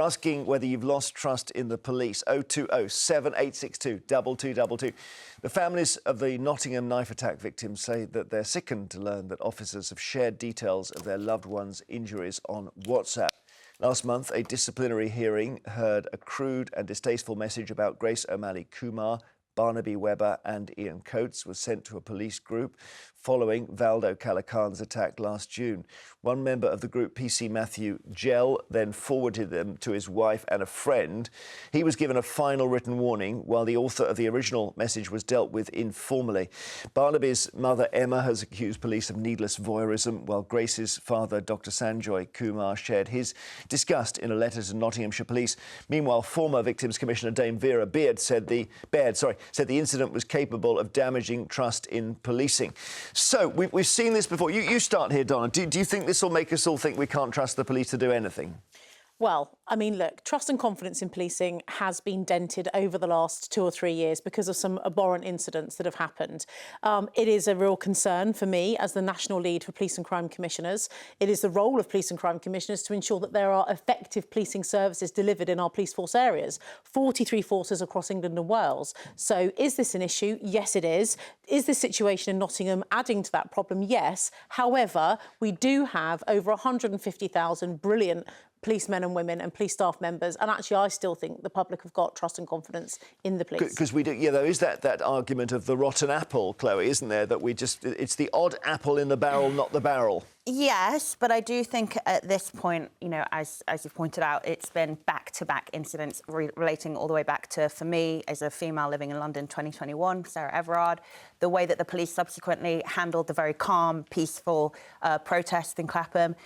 We're asking whether you've lost trust in the police. 020 7862 2222. The families of the Nottingham knife attack victims say that they're sickened to learn that officers have shared details of their loved ones' injuries on WhatsApp. Last month, a disciplinary hearing heard a crude and distasteful message about Grace O'Malley Kumar, Barnaby Webber and Ian Coates was sent to a police group following Valdo Calacan's attack last June. One member of the group, PC Matthew Gell, then forwarded them to his wife and a friend. He was given a final written warning, while the author of the original message was dealt with informally. Barnaby's mother, Emma, has accused police of needless voyeurism, while Grace's father, Dr Sanjoy Kumar, shared his disgust in a letter to Nottinghamshire Police. Meanwhile, former Victims Commissioner Dame Vera Beard said the incident was capable of damaging trust in policing. So, we've seen this before. You start here, Donna. Do you think this will make us all think we can't trust the police to do anything? Well, I mean, look, trust and confidence in policing has been dented over the last 2 or 3 years because of some abhorrent incidents that have happened. It is a real concern for me as the national lead for police and crime commissioners. It is the role of police and crime commissioners to ensure that there are effective policing services delivered in our police force areas, 43 forces across England and Wales. So is this an issue? Yes, it is. Is this situation in Nottingham adding to that problem? Yes. However, we do have over 150,000 brilliant policemen and women and police staff members, and actually I still think the public have got trust and confidence in the police. Because we do, yeah, there is that argument of the rotten apple, Chloe, isn't there, that it's the odd apple in the barrel, not the barrel. Yes, but I do think at this point, you know, as you've pointed out, it's been back-to-back incidents relating all the way back to, for me, as a female living in London, 2021, Sarah Everard, the way that the police subsequently handled the very calm, peaceful protest in Clapham.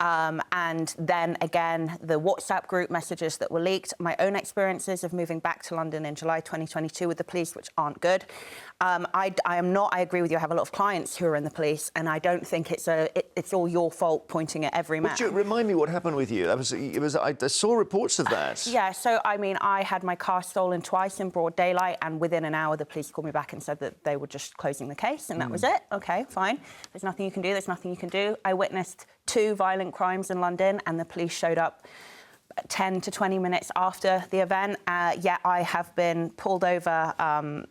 And then, again, the WhatsApp group messages that were leaked, my own experiences of moving back to London in July 2022 with the police, which aren't good. I agree with you, I have a lot of clients who are in the police, and I don't think it's all your fault pointing at every man. Remind me what happened with you. I saw reports of that. Yeah, so, I mean, I had my car stolen twice in broad daylight, and within an hour, the police called me back and said that they were just closing the case, and that was it. OK, fine. There's nothing you can do. There's nothing you can do. I witnessed 2 violent crimes in London, and the police showed up 10 to 20 minutes after the event. Yet I have been pulled over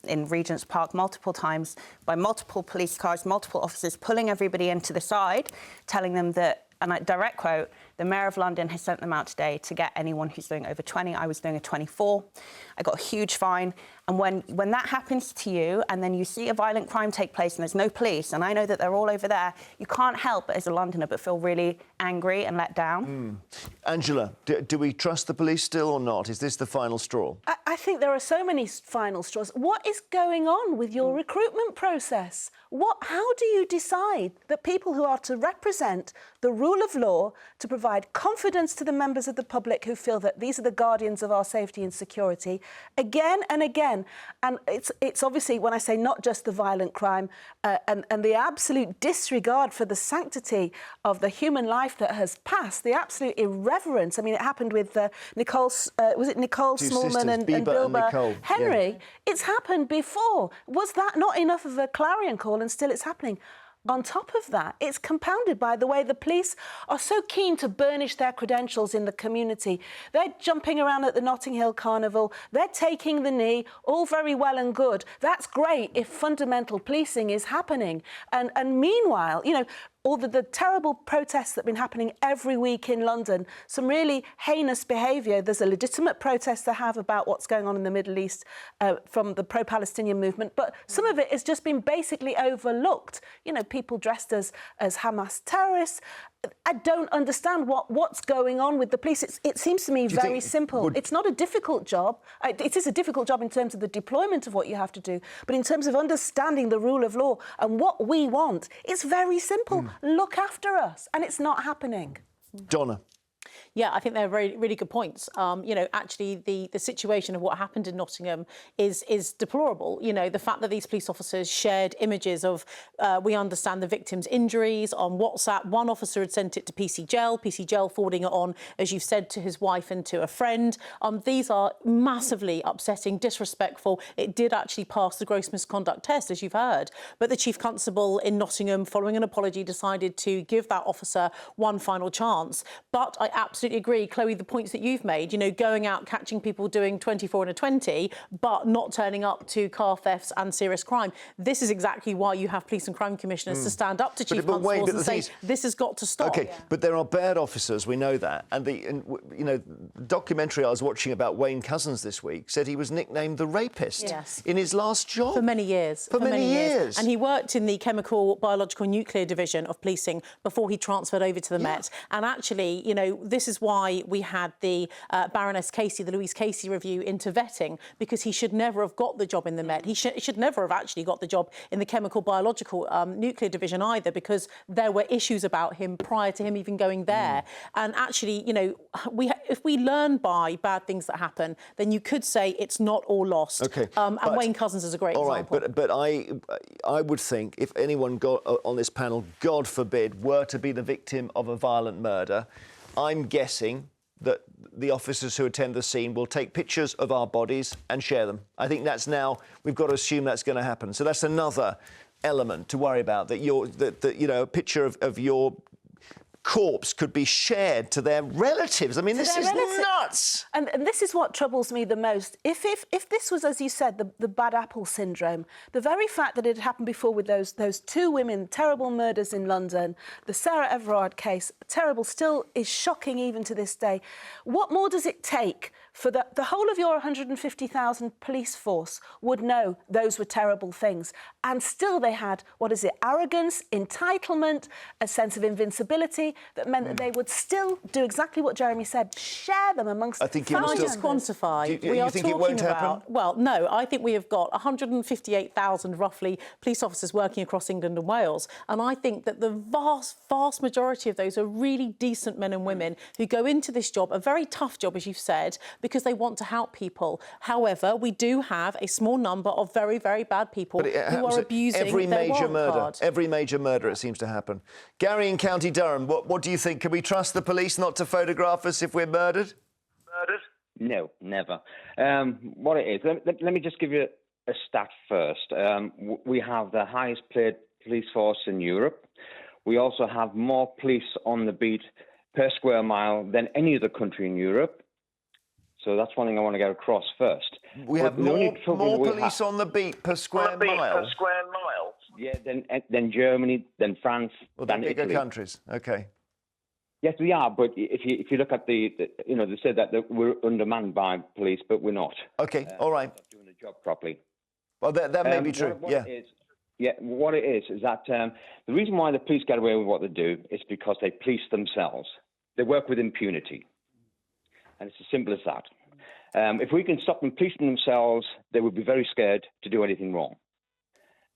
in Regent's Park multiple times by multiple police cars, multiple officers, pulling everybody into the side, telling them that, and I direct quote, the Mayor of London has sent them out today to get anyone who's doing over 20. I was doing a 24. I got a huge fine. And when that happens to you and then you see a violent crime take place and there's no police, and I know that they're all over there, you can't help as a Londoner but feel really angry and let down. Angela, do we trust the police still or not? Is this the final straw? I think there are so many final straws. What is going on with your recruitment process? How do you decide that people who are to represent the rule of law, to provide confidence to the members of the public who feel that these are the guardians of our safety and security, again and again, and it's obviously, when I say not just the violent crime and the absolute disregard for the sanctity of the human life that has passed, the absolute irreverence. I mean, it happened with Nicole Smallman and Bilba Henry. Yeah. It's happened before. Was that not enough of a clarion call, and still it's happening? On top of that, it's compounded by the way the police are so keen to burnish their credentials in the community. They're jumping around at the Notting Hill Carnival. They're taking the knee. All very well and good. That's great if fundamental policing is happening. And meanwhile, you know, all the terrible protests that have been happening every week in London, some really heinous behaviour. There's a legitimate protest to have about what's going on in the Middle East from the pro-Palestinian movement, but some of it has just been basically overlooked. You know, people dressed as Hamas terrorists. I don't understand what's going on with the police. It seems to me very simple. It's not a difficult job. It is a difficult job in terms of the deployment of what you have to do, but in terms of understanding the rule of law and what we want, it's very simple. Look after us, and it's not happening. Donna. Yeah, I think they're really good points. You know, actually, the situation of what happened in Nottingham is deplorable. You know, the fact that these police officers shared images of, we understand the victim's injuries on WhatsApp. One officer had sent it to PC Gell forwarding it on, as you've said, to his wife and to a friend. These are massively upsetting, disrespectful. It did actually pass the gross misconduct test, as you've heard. But the Chief Constable in Nottingham, following an apology, decided to give that officer one final chance. But I absolutely absolutely agree, Chloe, the points that you've made, you know, going out, catching people doing 24 and a 20, but not turning up to car thefts and serious crime. This is exactly why you have police and crime commissioners to stand up to chief constables and say, this has got to stop. OK, but there are bad officers, we know that. And, you know, the documentary I was watching about Wayne Couzens this week said he was nicknamed the rapist in his last job. For many years. For many years. And he worked in the chemical, biological, nuclear division of policing before he transferred over to the Met. And actually, you know, this is why we had the Baroness Casey, the Louise Casey review into vetting, because he should never have got the job in the Met. He should never have actually got the job in the chemical, biological, nuclear division either, because there were issues about him prior to him even going there. And actually, you know, if we learn by bad things that happen, then you could say it's not all lost. OK. And Wayne Couzens is a great example. All right, but I would think if anyone on this panel, God forbid, were to be the victim of a violent murder, I'm guessing that the officers who attend the scene will take pictures of our bodies and share them. I think that's now, we've got to assume that's going to happen. So that's another element to worry about, that you know, a picture of your corpse could be shared to their relatives. I mean, this is nuts. And this is what troubles me the most. If this was, as you said, the bad apple syndrome, the very fact that it had happened before with those two women, terrible murders in London, the Sarah Everard case, terrible, still is shocking even to this day. What more does it take for the whole of your 150,000 police force would know those were terrible things, and still they had, what is it, arrogance, entitlement, a sense of invincibility that meant that they would still do exactly what Jeremy said, share them amongst I think Can I just quantify? Do you think it won't happen? Well, no, I think we have got 158,000 roughly police officers working across England and Wales, and I think that the vast majority of those are really decent men and women who go into this job, a very tough job, as you've said, because they want to help people. However, we do have a small number of very, very bad people who are abusing their warrant card. Every major murder, it seems to happen. Gary in County Durham, what do you think? Can we trust the police not to photograph us if we're murdered? No, never. What it is, let me just give you a stat first. We have the highest paid police force in Europe. We also have more police on the beat per square mile than any other country in Europe. So that's one thing I want to get across first. We have more police on the beat per square mile. Yeah, than Germany, than France, than bigger Italy. countries. OK. Yes, we are. But if you look at the you know, they said that we're undermanned by police, but we're not. OK, all right. Not doing the job properly. Well, that may be true. What it is that the reason why the police get away with what they do is because they police themselves. They work with impunity. And it's as simple as that. If we can stop them policing themselves, they would be very scared to do anything wrong.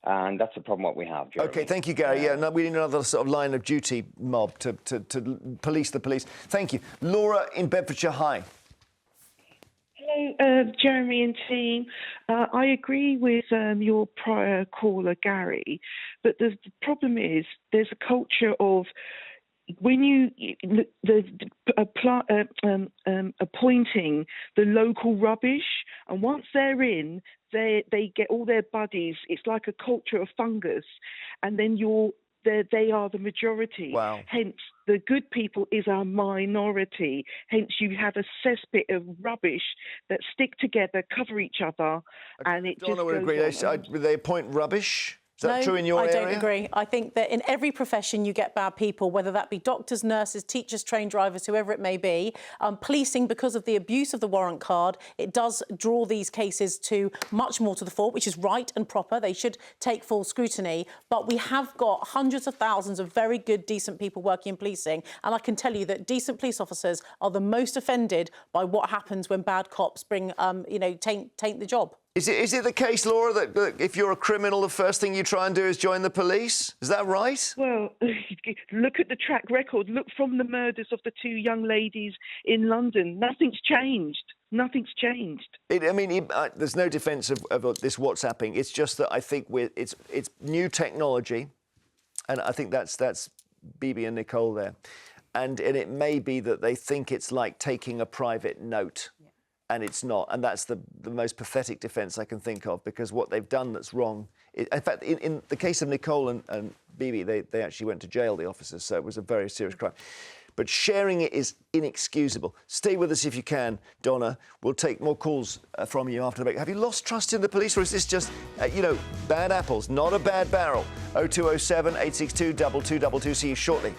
And that's the problem what we have, Jeremy. OK, thank you, Gary. No, we need another sort of line of duty mob to police the police. Thank you. Laura in Bedfordshire, hi. Hello, Jeremy and team. I agree with your prior caller, Gary, but the problem is there's a culture of when appointing the local rubbish, and once they're in, they get all their buddies. It's like a culture of fungus, and then they are the majority. Wow. Hence, the good people is our minority. Hence, you have a cesspit of rubbish that stick together, cover each other, and it Donna just would goes agree. They appoint rubbish. Is that true in your area? area? I don't agree. I think that in every profession you get bad people, whether that be doctors, nurses, teachers, train drivers, whoever it may be. Policing, because of the abuse of the warrant card, it does draw these cases to much more to the fore, which is right and proper. They should take full scrutiny. But we have got hundreds of thousands of very good, decent people working in policing. And I can tell you that decent police officers are the most offended by what happens when bad cops bring, taint the job. Is it the case, Laura, that if you're a criminal, the first thing you try and do is join the police? Is that right? Well, look at the track record. Look from the murders of the two young ladies in London. Nothing's changed. Nothing's changed. There's no defence of this WhatsApping. It's just that I think it's new technology, and I think that's Bibi and Nicole there, and it may be that they think it's like taking a private note. And it's not. And that's the most pathetic defence I can think of, because what they've done that's wrong... In fact, in the case of Nicole and Bibi, they actually went to jail, the officers, so it was a very serious crime. but sharing it is inexcusable. Stay with us if you can, Donna. We'll take more calls from you after the break. Have you lost trust in the police, or is this just, bad apples, not a bad barrel? 0207 862 2222. See you shortly.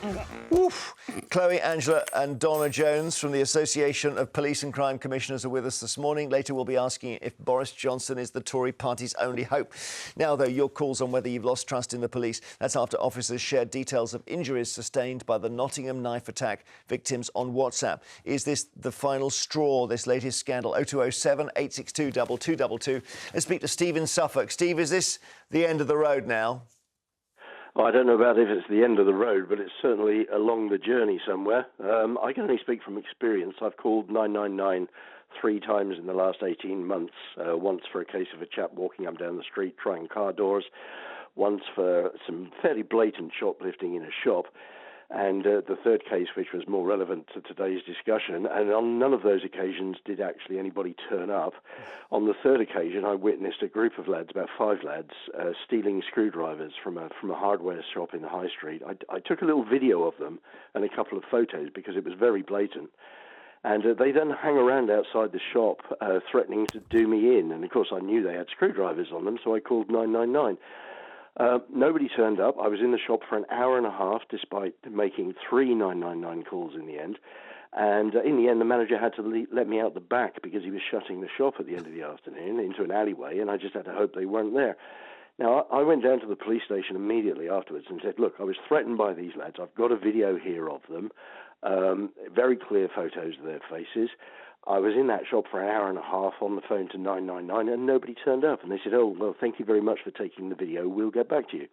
Oof. Chloe, Angela and Donna Jones from the Association of Police and Crime Commissioners are with us this morning. Later we'll be asking if Boris Johnson is the Tory party's only hope. Now, though, your calls on whether you've lost trust in the police. That's after officers shared details of injuries sustained by the Nottingham knife attack victims on WhatsApp. Is this the final straw, this latest scandal? 0207 862 2222. Let's speak to Steve in Suffolk. Steve, is this the end of the road now? I don't know about if it's the end of the road, but it's certainly along the journey somewhere. I can only speak from experience. I've called 999 3 times in the last 18 months, once for a case of a chap walking up down the street trying car doors, once for some fairly blatant shoplifting in a shop, and the third case, which was more relevant to today's discussion. And on none of those occasions did actually anybody turn up. On the third occasion, I witnessed a group of lads, about 5 lads, stealing screwdrivers from a hardware shop in the high street. I took a little video of them and a couple of photos because it was very blatant. And they then hang around outside the shop threatening to do me in. And, of course, I knew they had screwdrivers on them, so I called 999. Nobody turned up. I was in the shop for an hour and a half, despite making 3 999 calls in the end. And in the end, the manager had to let me out the back because he was shutting the shop at the end of the afternoon into an alleyway, and I just had to hope they weren't there. Now, I went down to the police station immediately afterwards and said, look, I was threatened by these lads. I've got a video here of them, very clear photos of their faces. I was in that shop for an hour and a half on the phone to 999 and nobody turned up. And they said, oh, well, thank you very much for taking the video. We'll get back to you.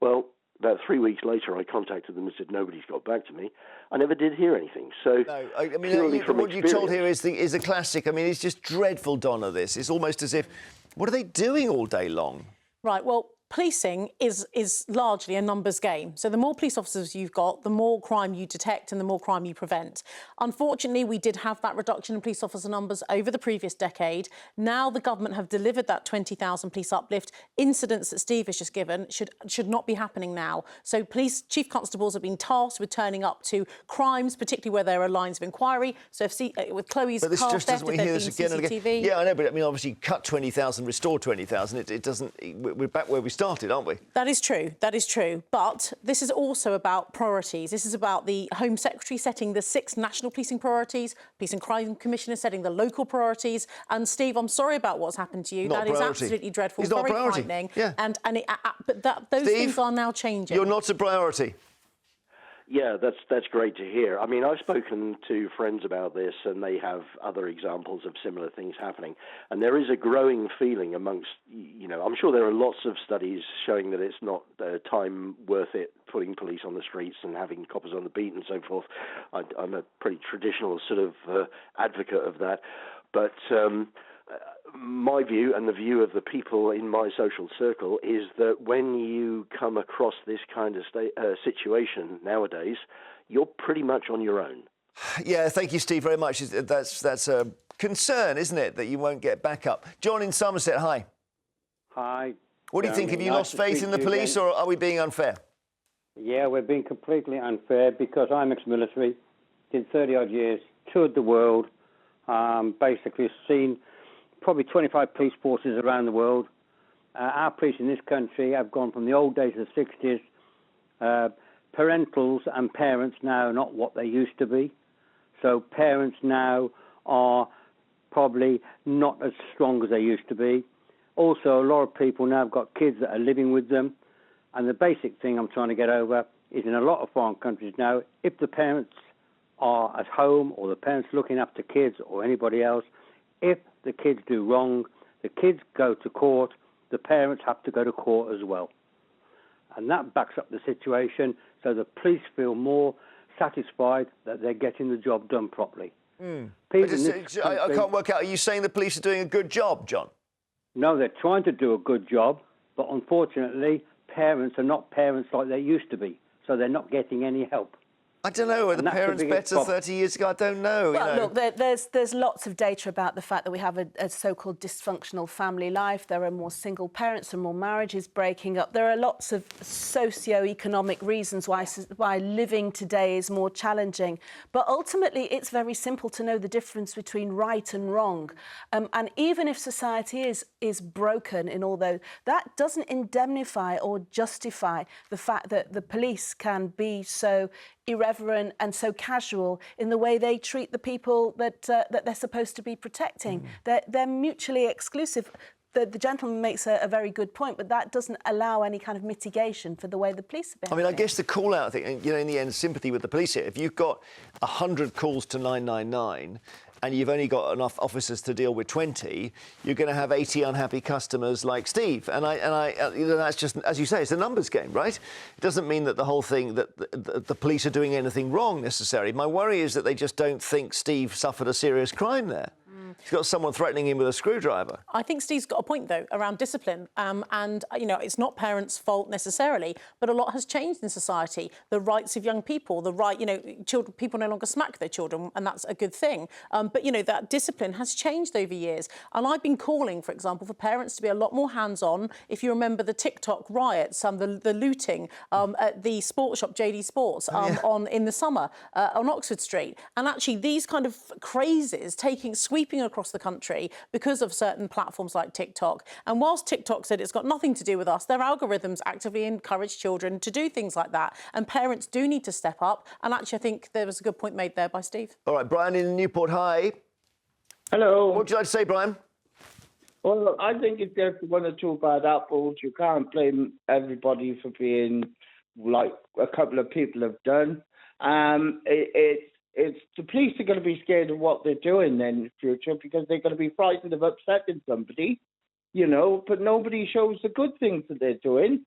Well, about 3 weeks later, I contacted them and said, nobody's got back to me. I never did hear anything. So, no, what you told here is a classic. I mean, it's just dreadful, Donna, this. It's almost as if, what are they doing all day long? Right, well, policing is largely a numbers game. So the more police officers you've got, the more crime you detect and the more crime you prevent. Unfortunately, we did have that reduction in police officer numbers over the previous decade. Now the government have delivered that 20,000 police uplift. Incidents that Steve has just given should not be happening now. So police chief constables have been tasked with turning up to crimes, particularly where there are lines of inquiry. So if with Chloe's car theft, if there's been CCTV... Yeah, I know, but I mean, obviously, cut 20,000, restore 20,000. It doesn't... We're back where we started, aren't we? That is true. But this is also about priorities. This is about the Home Secretary setting the 6 national policing priorities, Police and Crime Commissioner setting the local priorities. And Steve, I'm sorry about what's happened to you. That is absolutely dreadful, very frightening. Yeah. But those things are now changing. You're not a priority. Yeah, that's great to hear. I mean, I've spoken to friends about this, and they have other examples of similar things happening. And there is a growing feeling amongst, I'm sure there are lots of studies showing that it's not time worth it putting police on the streets and having coppers on the beat and so forth. I'm a pretty traditional sort of advocate of that. But my view and the view of the people in my social circle is that when you come across this kind of situation nowadays, you're pretty much on your own. Yeah, thank you, Steve, very much. That's a concern, isn't it, that you won't get backup? John in Somerset, hi. Hi. What do you think? Have you lost faith in the police, or are we being unfair? Yeah, we're being completely unfair because I'm ex-military, did 30-odd years, toured the world, basically seen probably 25 police forces around the world. Our police in this country have gone from the old days of the 60s. Parentals and parents now are not what they used to be. So parents now are probably not as strong as they used to be. Also, a lot of people now have got kids that are living with them. And the basic thing I'm trying to get over is in a lot of foreign countries now, if the parents are at home or the parents looking after kids or anybody else, if the kids do wrong, the kids go to court, the parents have to go to court as well. And that backs up the situation, so the police feel more satisfied that they're getting the job done properly. I can't work out, are you saying the police are doing a good job, John? No, they're trying to do a good job, but unfortunately, parents are not parents like they used to be, so they're not getting any help. I don't know. Were the And that's the parents biggest better problem. 30 years ago? I don't know. Well, you know. look, there's lots of data about the fact that we have a so-called dysfunctional family life. There are more single parents and more marriages breaking up. There are lots of socio-economic reasons why living today is more challenging. But ultimately, it's very simple to know the difference between right and wrong. And even if society is broken in all those, that doesn't indemnify or justify the fact that the police can be so irreverent and so casual in the way they treat the people that they're supposed to be protecting. They're mutually exclusive. The gentleman makes a very good point, but that doesn't allow any kind of mitigation for the way the police are behaving. I mean, I guess the call-out thing, and, you know, in the end, sympathy with the police here. If you've got 100 calls to 999 and you've only got enough officers to deal with 20, you're going to have 80 unhappy customers like Steve. And you know, that's just, as you say, it's a numbers game, right? It doesn't mean that the whole thing, that the police are doing anything wrong necessarily. My worry is that they just don't think Steve suffered a serious crime there. He's got someone threatening him with a screwdriver. I think Steve's got a point, though, around discipline. And, you know, it's not parents' fault necessarily, but a lot has changed in society. The rights of young people, the right, you know, people no longer smack their children, and that's a good thing. But, you know, that discipline has changed over years. And I've been calling, for example, for parents to be a lot more hands-on. If you remember the TikTok riots, the looting at the sports shop, JD Sports, in the summer on Oxford Street. And actually, these kind of crazes sweeping across the country because of certain platforms like TikTok. And whilst TikTok said it's got nothing to do with us, their algorithms actively encourage children to do things like that. And parents do need to step up. And actually, I think there was a good point made there by Steve. All right, Brian in Newport, hi. Hello. What would you like to say, Brian? Well, I think it's just one or two bad apples. You can't blame everybody for being like a couple of people have done. It's the police are going to be scared of what they're doing then in the future because they're going to be frightened of upsetting somebody, you know, but nobody shows the good things that they're doing.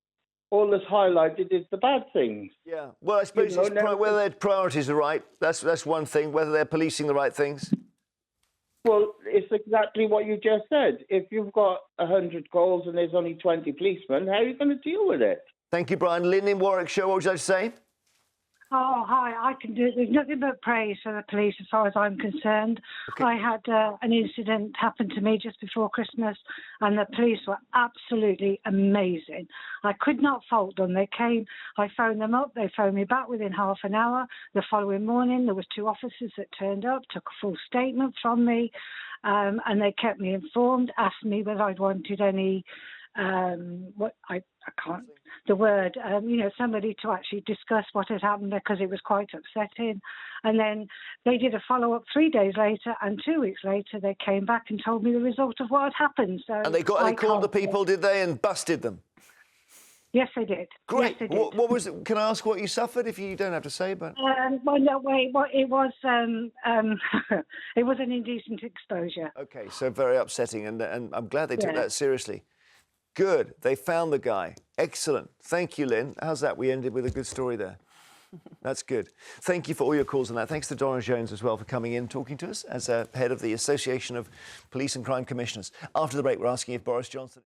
All that's highlighted is the bad things. Yeah, well, I suppose You know, whether their priorities are right, that's one thing, whether they're policing the right things. Well, it's exactly what you just said. If you've got 100 calls and there's only 20 policemen, how are you going to deal with it? Thank you, Brian. Lynn in Warwickshire, what would you like to say? Oh, hi. I can do. There's nothing but praise for the police as far as I'm concerned. Okay. I had an incident happen to me just before Christmas, and the police were absolutely amazing. I could not fault them. They came, I phoned them up, they phoned me back within half an hour. The following morning, there was 2 officers that turned up, took a full statement from me, and they kept me informed, asked me whether I'd wanted any, I can't, the word, you know, somebody to actually discuss what had happened because it was quite upsetting. And then they did a follow-up 3 days later, and 2 weeks later they came back and told me the result of what had happened. So And they called the people, did they, and busted them? Yes, they did. Great. Yes, they did. What was it? Can I ask what you suffered? If you don't have to say, but Well, no, wait. Well, it was it was an indecent exposure. okay, so very upsetting, and I'm glad they took Yeah. that seriously. Good. They found the guy. Excellent. Thank you, Lynn. How's that? We ended with a good story there. That's good. Thank you for all your calls on that. Thanks to Donna Jones as well for coming in, talking to us as head of the Association of Police and Crime Commissioners. After the break, we're asking if Boris Johnson...